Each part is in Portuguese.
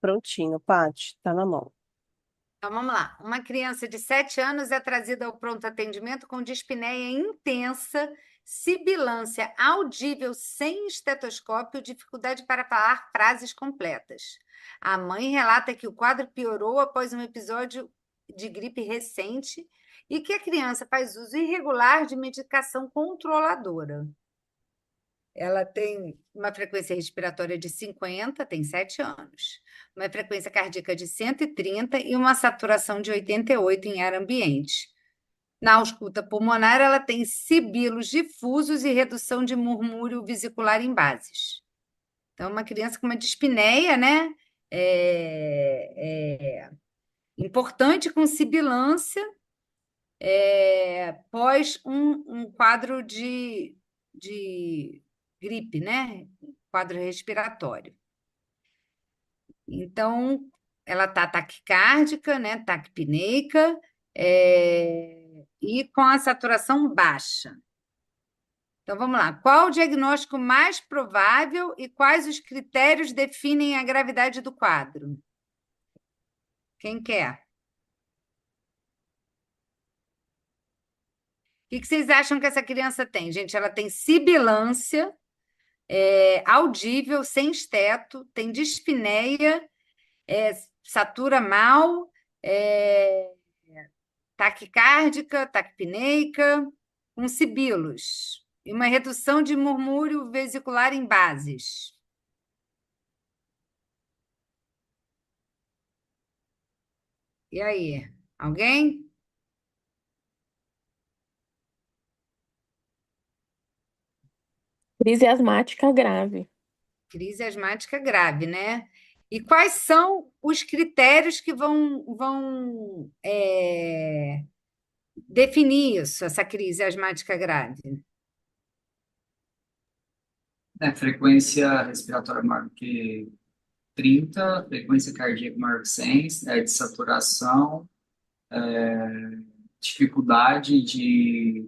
prontinho, Paty, tá na mão. Então, vamos lá. Uma criança de 7 anos é trazida ao pronto atendimento com dispneia intensa, sibilância audível sem estetoscópio, dificuldade para falar frases completas. A mãe relata que o quadro piorou após um episódio de gripe recente e que a criança faz uso irregular de medicação controladora. Ela tem uma frequência respiratória de 50, tem 7 anos. Uma frequência cardíaca de 130 e uma saturação de 88 em ar ambiente. Na ausculta pulmonar, ela tem sibilos difusos e redução de murmúrio vesicular em bases. Então, uma criança com uma dispneia, né? Importante com sibilância, pós um quadro de gripe, né? Quadro respiratório. Então, ela está taquicárdica, né? Taquipneica, e com a saturação baixa. Então, vamos lá. Qual o diagnóstico mais provável e quais os critérios definem a gravidade do quadro? Quem quer? O que vocês acham que essa criança tem? Gente, ela tem sibilância, audível, sem esteto, tem dispneia, satura mal, taquicárdica, taquipneica, com sibilos e uma redução de murmúrio vesicular em bases. E aí? Alguém? Crise asmática grave. Crise asmática grave, né? E quais são os critérios que vão definir isso, essa crise asmática grave? Frequência respiratória maior do que 30, frequência cardíaca maior que 100, de saturação, dificuldade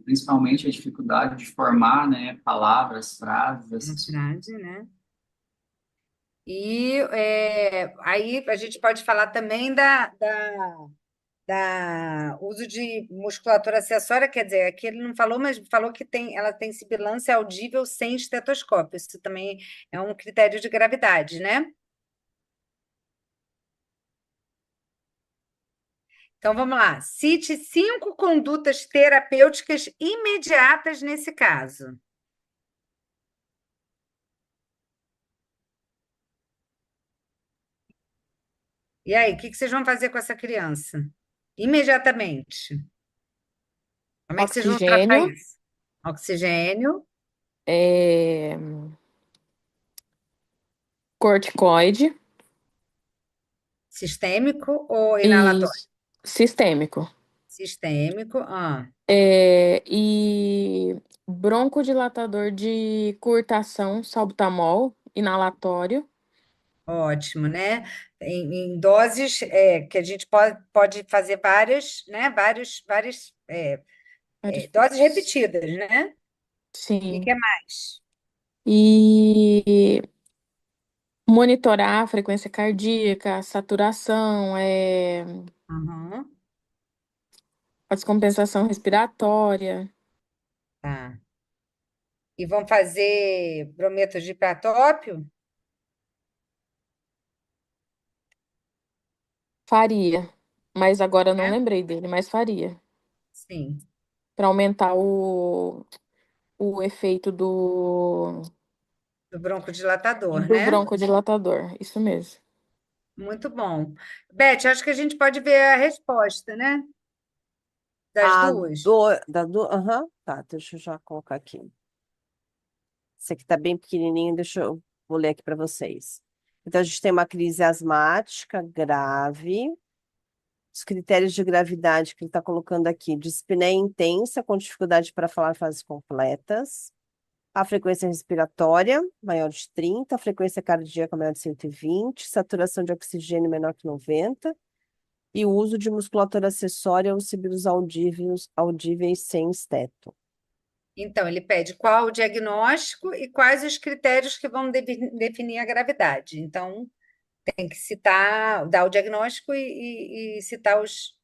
principalmente a dificuldade de formar, né, palavras, frases, essas coisas. Frase, né? E aí a gente pode falar também da uso de musculatura acessória, quer dizer, aqui ele não falou, mas falou que ela tem sibilância audível sem estetoscópio. Isso também é um critério de gravidade, né? Então vamos lá. Cite 5 condutas terapêuticas imediatas nesse caso. E aí, o que vocês vão fazer com essa criança? Imediatamente. Como é que vocês vão tratar Oxigênio, isso? Oxigênio, é, corticoide sistêmico ou e inalatório? sistêmico. Sistêmico. E broncodilatador de curtação, salbutamol, inalatório. Ótimo, né? Em doses que a gente pode fazer várias, né? Várias doses repetidas, né? E o Sim. que mais? E monitorar a frequência cardíaca, a saturação, Uhum, a descompensação respiratória. tá. E vão fazer brometo de hipertópio? Faria, mas agora eu não Né? lembrei dele, mas faria. Sim, Para aumentar o efeito do broncodilatador, do né? broncodilatador. Isso mesmo. Muito bom. Beth, acho que a gente pode ver a resposta, né? Das A duas. aham, tá, deixa eu já colocar aqui. Esse aqui tá bem pequenininho, vou ler aqui para vocês. Então, a gente tem uma crise asmática grave. Os critérios de gravidade que ele está colocando aqui: dispneia intensa, com dificuldade para falar frases completas. A frequência respiratória maior de 30, a frequência cardíaca maior de 120, saturação de oxigênio menor que 90, e o uso de musculatura acessória ou sibilos audíveis sem esteto. Então, ele pede qual o diagnóstico e quais os critérios que vão definir a gravidade. Então, Tem que citar, dar o diagnóstico e citar os,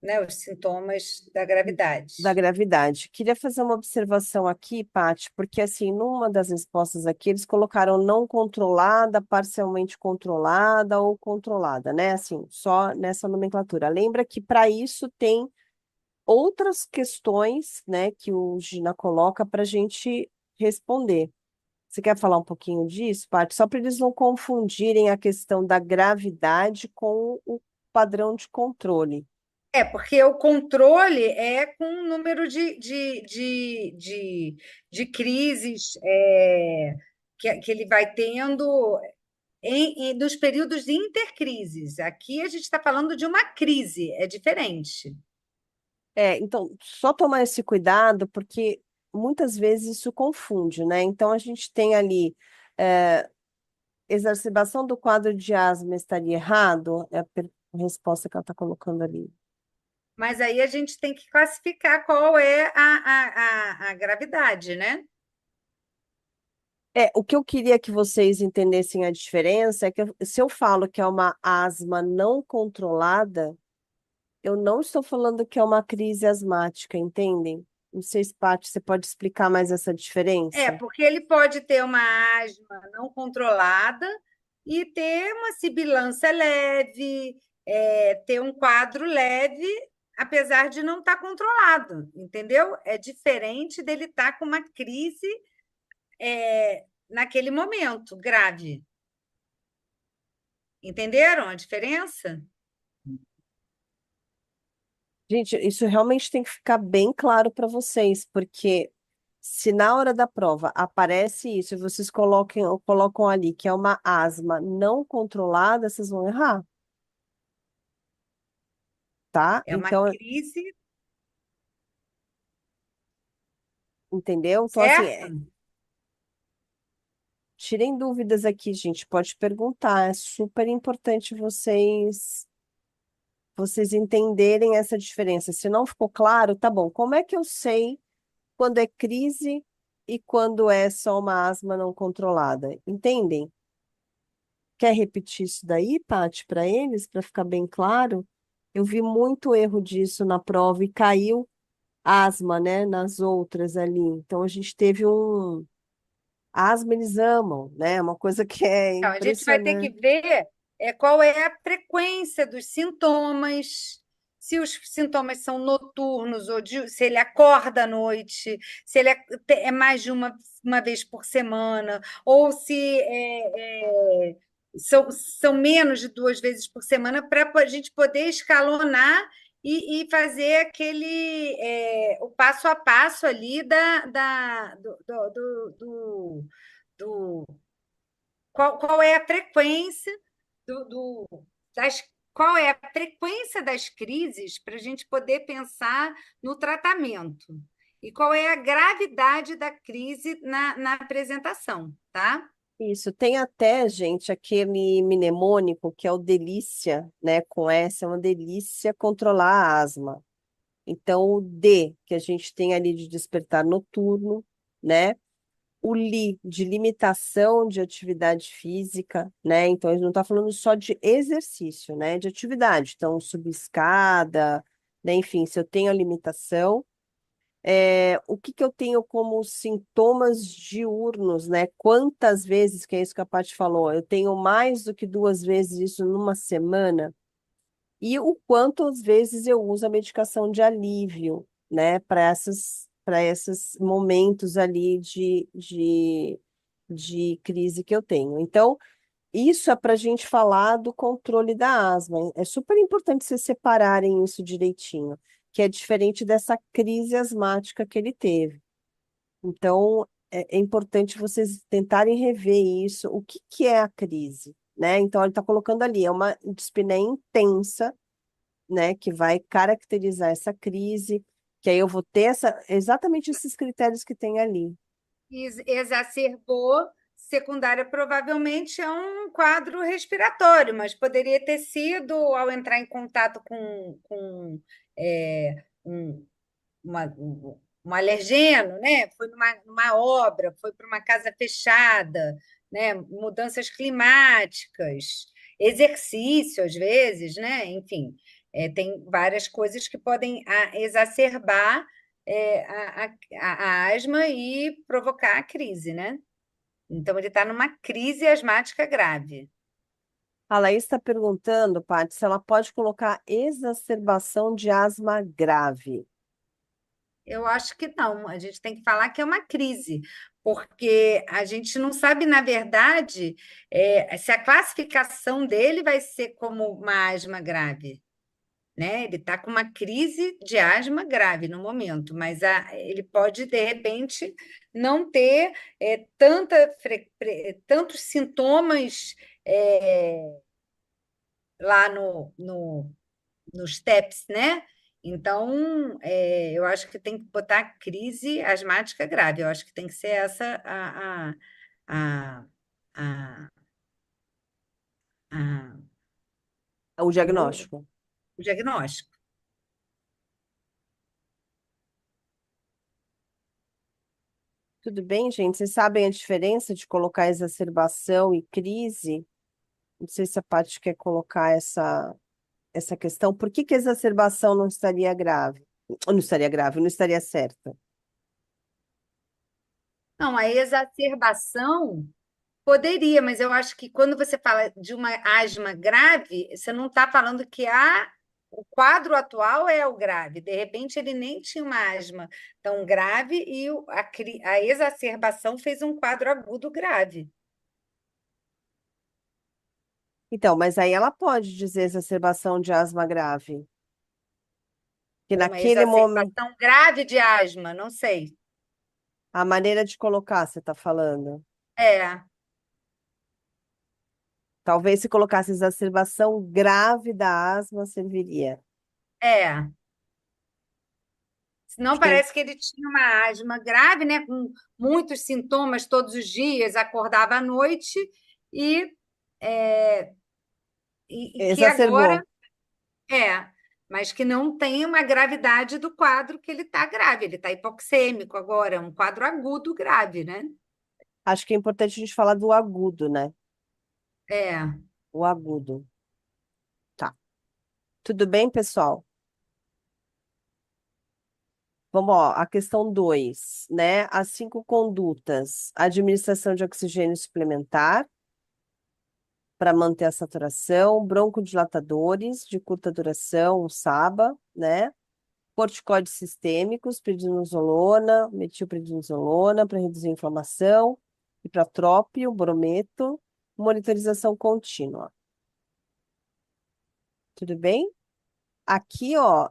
né, os sintomas da Da gravidade. gravidade. Queria fazer uma observação aqui, Paty, porque assim, numa das respostas aqui, eles colocaram não controlada, parcialmente controlada ou controlada, né? Assim, só nessa nomenclatura. Lembra que para isso tem outras questões, né, que o Gina coloca para a gente responder. Você quer falar um pouquinho disso, Paty? Só para eles não confundirem a questão da gravidade com o padrão de controle. Porque o controle é com o número de crises que ele vai tendo nos períodos de intercrises. Aqui a gente está falando de uma crise, é diferente. Então, só tomar esse cuidado, porque muitas vezes isso confunde, né? Então, a gente tem ali, é, exacerbação do quadro de asma estaria errado? É a resposta que ela está colocando ali. Mas aí a gente tem que classificar qual é a gravidade, né? O que eu queria que vocês entendessem a diferença é que se eu falo que é uma asma não controlada, eu não estou falando que é uma crise asmática, entendem? Não sei se, Paty, você pode explicar mais essa diferença? Porque ele pode ter uma asma não controlada e ter uma sibilância leve, ter um quadro leve, apesar de não estar controlado, entendeu? É diferente dele estar com uma crise naquele momento, grave. Entenderam a diferença? Gente, isso realmente tem que ficar bem claro para vocês, porque se na hora da prova aparece isso e vocês colocam ali que é uma asma não controlada, vocês vão errar, tá? É uma Então, crise, entendeu? Então, assim, certo? tirem dúvidas aqui, gente, pode perguntar. É super importante vocês entenderem essa diferença. Se não ficou claro, tá bom. Como é que eu sei quando é crise e quando é só uma asma não controlada? Entendem? Quer repetir isso daí, Paty, para eles, para ficar bem claro? Eu vi muito erro disso na prova e caiu asma, né, nas outras ali. Então a gente teve um asma, eles amam, né? Uma coisa que é Então, a gente vai ter que impressionante. ver qual é a frequência dos sintomas, se os sintomas são noturnos, se ele acorda à noite, se ele é mais de uma vez por semana, ou se são menos de 2 vezes por semana, para a gente poder escalonar e fazer o passo a passo ali do qual é a frequência do, do- das, qual é a frequência das crises para a gente poder pensar no tratamento e qual é a gravidade da crise na apresentação, tá? Isso, tem até, gente, aquele mnemônico que é o delícia, né? Com S, é uma delícia controlar a asma. Então, o D, que a gente tem ali de despertar noturno, né? O LI, de limitação de atividade física, né? Então, a gente não está falando só de exercício, né? De atividade. Então, subir escada, né? Enfim, se eu tenho a limitação. O que que eu tenho como sintomas diurnos, né? Quantas vezes, que é isso que a Paty falou, eu tenho mais do que 2 vezes isso numa semana, e o quantas vezes eu uso a medicação de alívio, né? Para esses momentos ali de crise que eu tenho. Então, isso é para a gente falar do controle da asma. É super importante vocês separarem isso direitinho, que é diferente dessa crise asmática que ele teve. Então, é importante vocês tentarem rever isso. O que que é a crise, né? Então, ele está colocando ali, é uma dispneia intensa, né, que vai caracterizar essa crise, que aí eu vou ter exatamente esses critérios que tem ali. Exacerbou, secundária provavelmente é um quadro respiratório, mas poderia ter sido ao entrar em contato com um, um alergeno, né? Foi numa obra, foi para uma casa fechada, né? Mudanças climáticas, exercício, às vezes, né? Enfim, tem várias coisas que podem exacerbar a asma e provocar a crise, né? Então, ele está numa crise asmática grave. A Laís está perguntando, Paty, se ela pode colocar exacerbação de asma grave. Eu acho que não. A gente tem que falar que é uma crise, porque a gente não sabe, na verdade, se a classificação dele vai ser como uma asma grave, né? Ele está com uma crise de asma grave no momento, mas ele pode, de repente, não ter tantos sintomas lá nos TEPs, né? Então, eu acho que tem que botar crise asmática grave. Eu acho que tem que ser essa a, a, a- O o, diagnóstico. o diagnóstico. Tudo bem, gente? Vocês sabem a diferença de colocar exacerbação e crise? Não sei se a Paty quer colocar essa questão. Por que que a exacerbação não estaria grave? Não estaria grave, não estaria certa. Não, a exacerbação poderia, mas eu acho que quando você fala de uma asma grave, você não está falando que o quadro atual é o grave. De repente, ele nem tinha uma asma tão grave e a exacerbação fez um quadro agudo grave. Então, mas aí ela pode dizer exacerbação de asma grave. Que Ou uma naquele momento, exacerbação grave de asma, não sei. a maneira de colocar, você está falando. É, Talvez se colocasse exacerbação grave da asma, serviria. é. Senão Acho que é parece que ele tinha uma asma grave, né, com muitos sintomas todos os dias, acordava à noite e, é, e que agora exacerbou. é, mas que não tem uma gravidade do quadro que ele está grave. Ele está hipoxêmico agora, um quadro agudo grave, né? Acho que é importante a gente falar do agudo, né? É. O agudo. Tá. Tudo bem, pessoal? Vamos, ó, a questão 2, né? As 5 condutas. Administração de oxigênio suplementar para manter a saturação, broncodilatadores de curta duração, o SABA, né? Corticoides sistêmicos, prednisolona, metilprednisolona para reduzir a inflamação, ipratrópio, brometo, monitorização contínua. Tudo bem? Aqui, ó,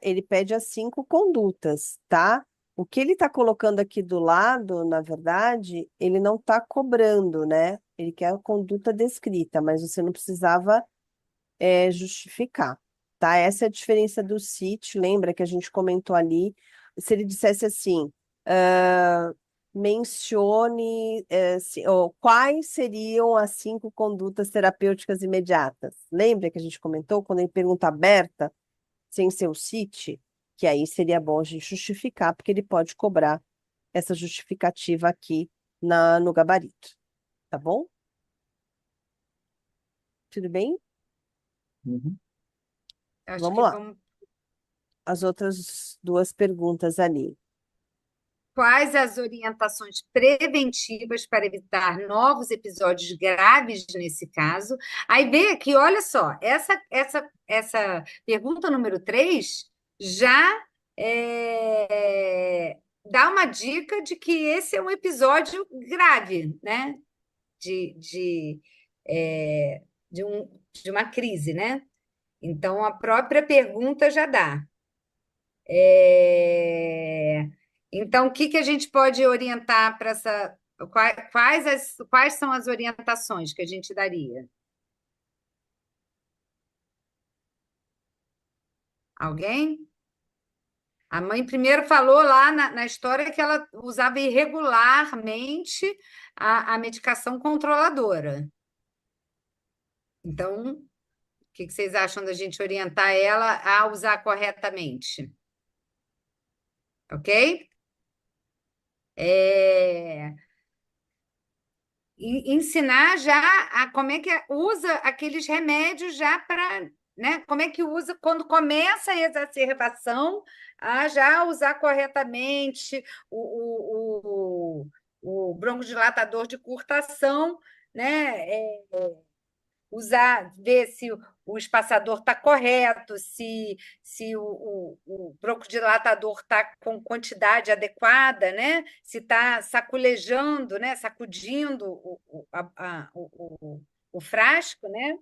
ele pede as 5 condutas, tá? O que ele está colocando aqui do lado, na verdade, ele não está cobrando, né? Ele quer a conduta descrita, mas você não precisava justificar, tá? Essa é a diferença do CIT, lembra que a gente comentou ali? Se ele dissesse assim, mencione quais seriam as 5 condutas terapêuticas imediatas. Lembra que a gente comentou quando ele pergunta aberta, sem ser o CIT, que aí seria bom a gente justificar, porque ele pode cobrar essa justificativa aqui no gabarito, tá bom? Tudo bem? Uhum. Acho Vamos que lá. vamos. As outras 2 perguntas ali. Quais as orientações preventivas para evitar novos episódios graves nesse caso? Aí vê que, olha só, essa pergunta número 3 já dá uma dica de que esse é um episódio grave, né? De, é, de uma crise, né? Então, a própria pergunta já dá. É, Então, o que que a gente pode orientar para essa. Quais são as orientações que a gente daria? Alguém? A mãe primeiro falou lá na história que ela usava irregularmente a medicação controladora. Então, o que que vocês acham da gente orientar ela a usar corretamente? Ok? É, E ensinar já a como é que usa aqueles remédios já para, né? Como é que usa quando começa a exacerbação, a já usar corretamente o broncodilatador de curta ação, né? Usar, ver se o espaçador está correto, se o broncodilatador está com quantidade adequada, né? Se está saculejando, né? Sacudindo o frasco, né?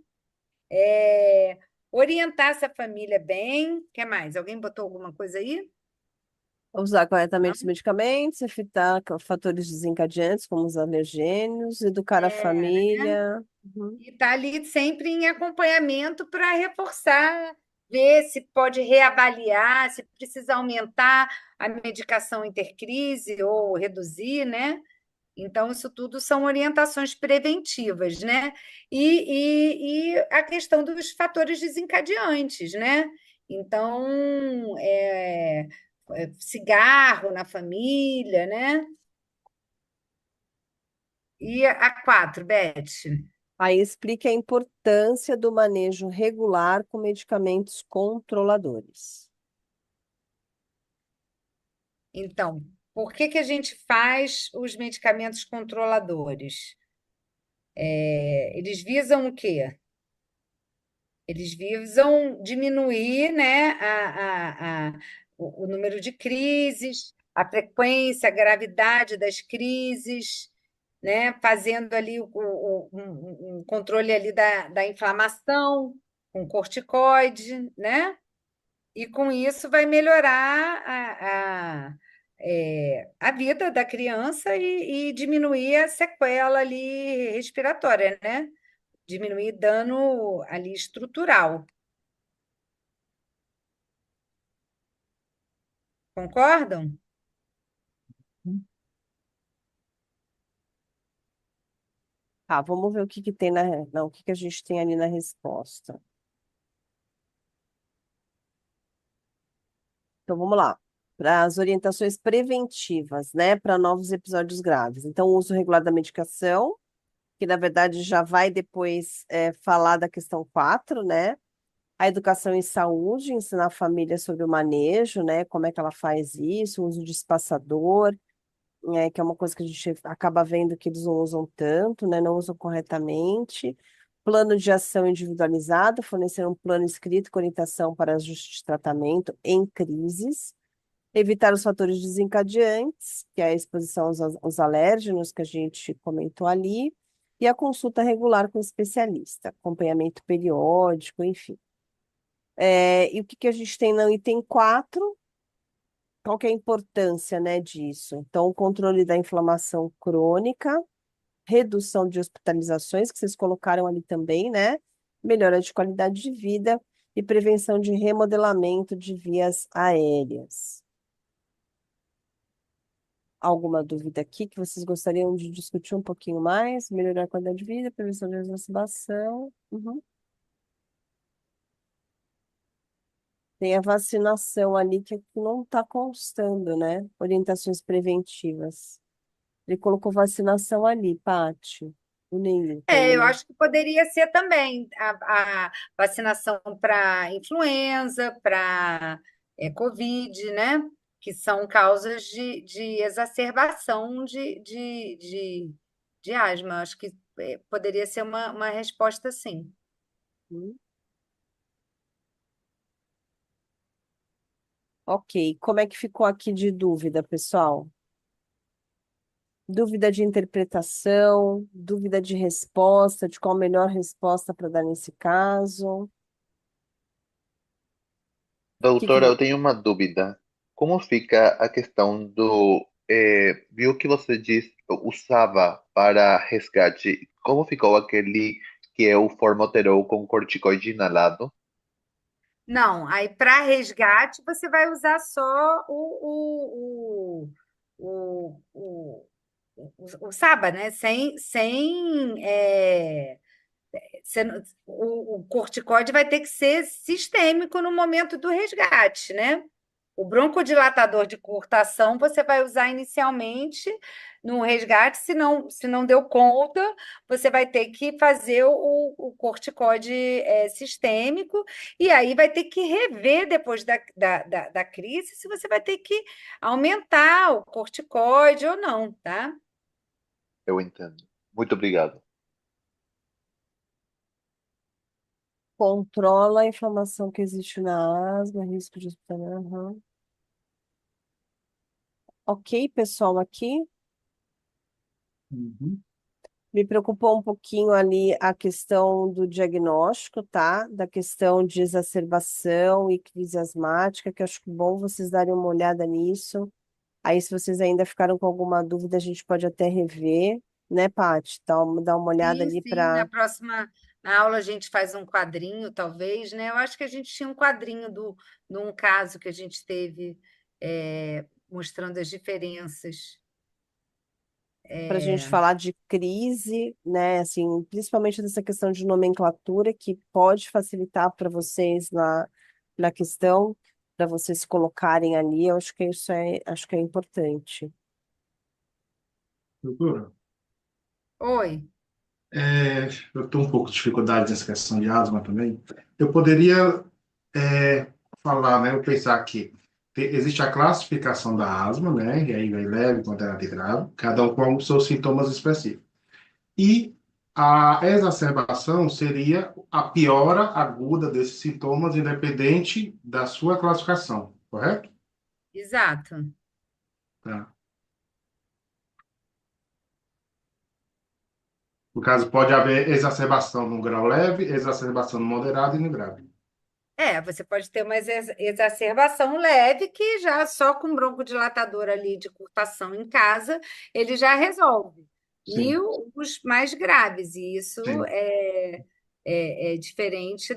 Orientar essa família bem. O que mais? Alguém botou alguma coisa aí? Usar Não? corretamente os medicamentos, evitar fatores desencadeantes, como os alergênios, educar a família. Uhum. E está ali sempre em acompanhamento para reforçar, ver se pode reavaliar, se precisa aumentar a medicação intercrise ou reduzir, né? Então, isso tudo são orientações preventivas, né? E a questão dos fatores desencadeantes, né? Então, cigarro na família, né? E a quatro, Beth. Aí explique a importância do manejo regular com medicamentos controladores. Então, por que que a gente faz os medicamentos controladores? Eles visam o quê? Eles visam diminuir, né, o número de crises, a frequência, a gravidade das crises, né, fazendo ali um controle ali da inflamação, com corticoide, né? E com isso vai melhorar a vida da criança e diminuir a sequela ali respiratória, né? Diminuir dano ali estrutural. Concordam? Tá, vamos ver o que que tem na, não, o que que a gente tem ali na resposta. Então, vamos lá. Para as orientações preventivas, né, para novos episódios graves. Então, o uso regular da medicação, que na verdade já vai depois falar da questão 4, né? A educação em saúde, ensinar a família sobre o manejo, né? Como é que ela faz isso, o uso de espaçador, que é uma coisa que a gente acaba vendo que eles não usam tanto, né? Não usam corretamente. Plano de ação individualizado, fornecer um plano escrito com orientação para ajuste de tratamento em crises. Evitar os fatores desencadeantes, que é a exposição aos alérgenos que a gente comentou ali. E a consulta regular com o especialista, acompanhamento periódico, enfim. E o que que a gente tem no item 4? Qual que é a importância, né, disso? Então, o controle da inflamação crônica, redução de hospitalizações, que vocês colocaram ali também, né? Melhora de qualidade de vida e prevenção de remodelamento de vias aéreas. Alguma dúvida aqui que vocês gostariam de discutir um pouquinho mais? Melhorar a qualidade de vida, prevenção de exacerbação. Uhum. Tem a vacinação ali que não está constando, né? Orientações preventivas. Ele colocou vacinação ali, Pati. O Neilton, Eu né? acho que poderia ser também a vacinação para influenza, para Covid, né? Que são causas de exacerbação de asma. Acho que poderia ser uma resposta, sim. Hum. Ok. Como é que ficou aqui de dúvida, pessoal? Dúvida de interpretação, dúvida de resposta, de qual a melhor resposta para dar nesse caso? Que Doutora, eu vo- tenho uma dúvida. Como fica a questão do. Viu que você disse usava para resgate? Como ficou aquele que é o formoterol com corticoide inalado? Não, aí para resgate você vai usar só o SABA, né? O corticóide vai ter que ser sistêmico no momento do resgate, né? O broncodilatador de curta ação você vai usar inicialmente no resgate, se não deu conta, você vai ter que fazer o corticoide sistêmico, e aí vai ter que rever depois da crise se você vai ter que aumentar o corticoide ou não, tá? Eu entendo. Muito obrigado. Controla a inflamação que existe na asma, risco de hospitalar. Aham. Ok, pessoal, aqui. Uhum. Me preocupou um pouquinho ali a questão do diagnóstico, tá? Da questão de exacerbação e crise asmática, que eu acho bom vocês darem uma olhada nisso. Aí, se vocês ainda ficaram com alguma dúvida, a gente pode até rever, né, Paty? Dar uma olhada Sim, ali sim, na para. próxima aula a gente faz um quadrinho, talvez, né? Eu acho que a gente tinha um quadrinho de um caso que a gente teve mostrando as diferenças. Para a gente falar de crise, né? Assim, principalmente dessa questão de nomenclatura, que pode facilitar para vocês na questão, para vocês se colocarem ali. Eu acho que acho que é importante. Doutora, Oi. eu estou um pouco de dificuldade nessa questão de asma também. Eu poderia falar, né? Eu pensar que existe a classificação da asma, né? E aí vai leve, moderado e grave, cada um com os seus sintomas específicos. E a exacerbação seria a piora aguda desses sintomas, independente da sua classificação, correto? Exato. Tá. No caso, pode haver exacerbação no grau leve, exacerbação no moderado e no grave. Você pode ter uma exacerbação leve que já só com broncodilatador ali de curtação em casa, ele já resolve. E Sim, os mais graves, e isso sim. é diferente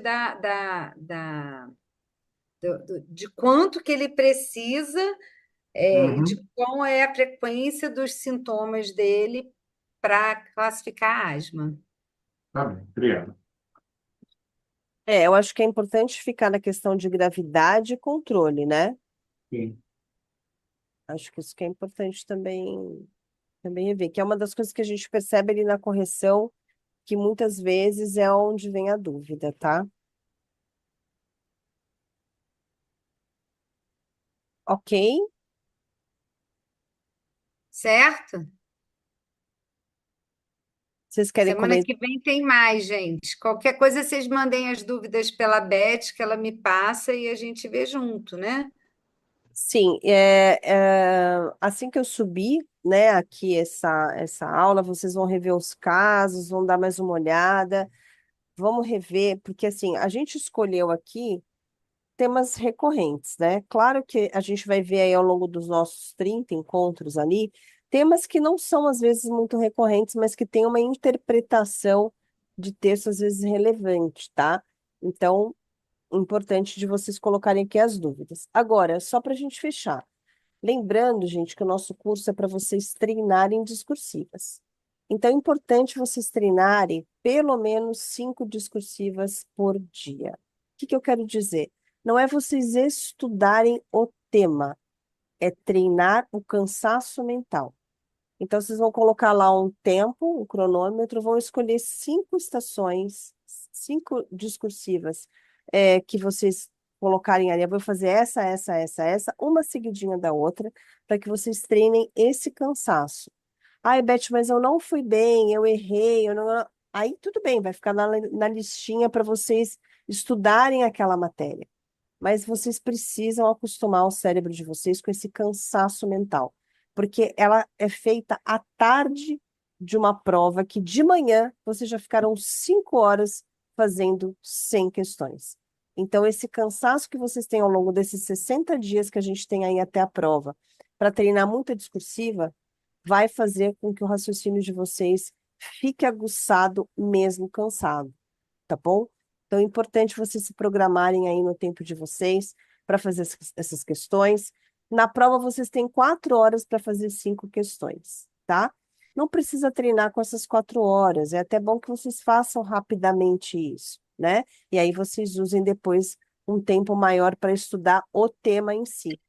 de quanto que ele precisa e de Uhum. qual é a frequência dos sintomas dele para classificar a asma. Tá bem, obrigado. Eu acho que é importante ficar na questão de gravidade e controle, né? Sim. Acho que isso que é importante também rever, que é uma das coisas que a gente percebe ali na correção, que muitas vezes é onde vem a dúvida, tá? Ok? Certo? Vocês querem Semana comentar? que vem tem mais, gente. Qualquer coisa, vocês mandem as dúvidas pela Beth, que ela me passa e a gente vê junto, né? Sim, assim que eu subir, né, aqui essa aula, vocês vão rever os casos, vão dar mais uma olhada, vamos rever, porque assim, a gente escolheu aqui temas recorrentes, né? Claro que a gente vai ver aí ao longo dos nossos 30 encontros ali, temas que não são às vezes muito recorrentes, mas que têm uma interpretação de texto às vezes relevante, tá? Então, importante de vocês colocarem aqui as dúvidas. Agora, só para a gente fechar. Lembrando, gente, que o nosso curso é para vocês treinarem discursivas. Então, é importante vocês treinarem pelo menos 5 discursivas por dia. O que que eu quero dizer? Não é vocês estudarem o tema, é treinar o cansaço mental. Então, vocês vão colocar lá um tempo, um cronômetro, vão escolher 5 estações, 5 discursivas, que vocês colocarem ali. Eu vou fazer essa, uma seguidinha da outra, para que vocês treinem esse cansaço. Ai, Beth, mas eu não fui bem, eu errei, eu não... Aí tudo bem, vai ficar na listinha para vocês estudarem aquela matéria. Mas vocês precisam acostumar o cérebro de vocês com esse cansaço mental, porque ela é feita à tarde de uma prova que de manhã vocês já ficaram 5 horas fazendo 100 questões. Então, esse cansaço que vocês têm ao longo desses 60 dias que a gente tem aí até a prova, para treinar muita discursiva, vai fazer com que o raciocínio de vocês fique aguçado mesmo cansado, tá bom? Então, é importante vocês se programarem aí no tempo de vocês para fazer essas questões. Na prova, vocês têm 4 horas para fazer 5 questões, tá? Não precisa treinar com essas 4 horas, é até bom que vocês façam rapidamente isso, né? E aí vocês usem depois um tempo maior para estudar o tema em si.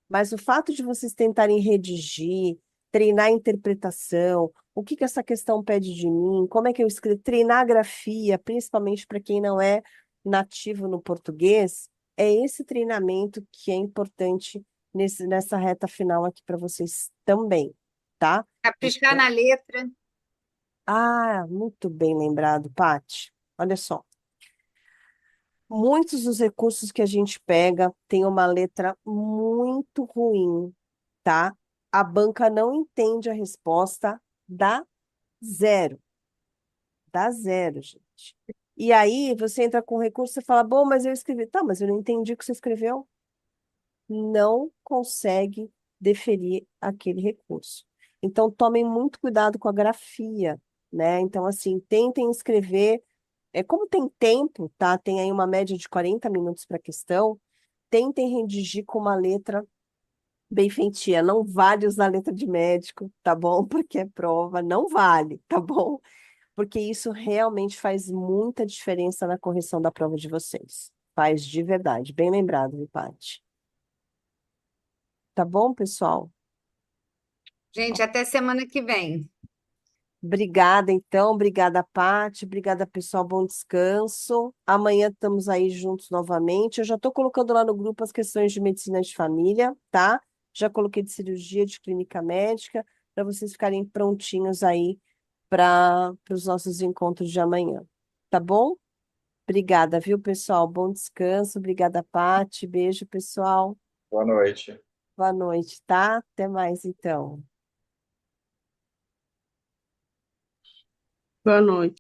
Mas o fato de vocês tentarem redigir, treinar a interpretação, o que que essa questão pede de mim, como é que eu escrevo, treinar a grafia, principalmente para quem não é nativo no português, é esse treinamento que é importante nessa reta final aqui para vocês também, tá? Caprichar Então, na letra. muito bem lembrado, Paty. Olha só. Muitos dos recursos que a gente pega têm uma letra muito ruim, tá? A banca não entende a resposta, dá zero. Dá zero, gente. E aí você entra com recurso e fala, bom, mas eu escrevi. Tá, mas eu não entendi o que você escreveu. Não consegue deferir aquele recurso. Então, tomem muito cuidado com a grafia, né? Então, assim, tentem escrever. Como tem tempo, tá? Tem aí uma média de 40 minutos para questão. Tentem redigir com uma letra bem feitinha. Não vale usar letra de médico, tá bom? Porque é prova, não vale, tá bom? Porque isso realmente faz muita diferença na correção da prova de vocês. Faz de verdade. Bem lembrado, viu, Paty? Tá bom, pessoal? Gente, até semana que vem. Obrigada, então. Obrigada, Paty. Obrigada, pessoal. Bom descanso. Amanhã estamos aí juntos novamente. Eu já estou colocando lá no grupo as questões de medicina de família, tá? Já coloquei de cirurgia, de clínica médica, para vocês ficarem prontinhos aí para os nossos encontros de amanhã. Tá bom? Obrigada, viu, pessoal? Bom descanso. Obrigada, Paty. Beijo, pessoal. Boa noite. Boa noite, tá? Até mais, então. Boa noite.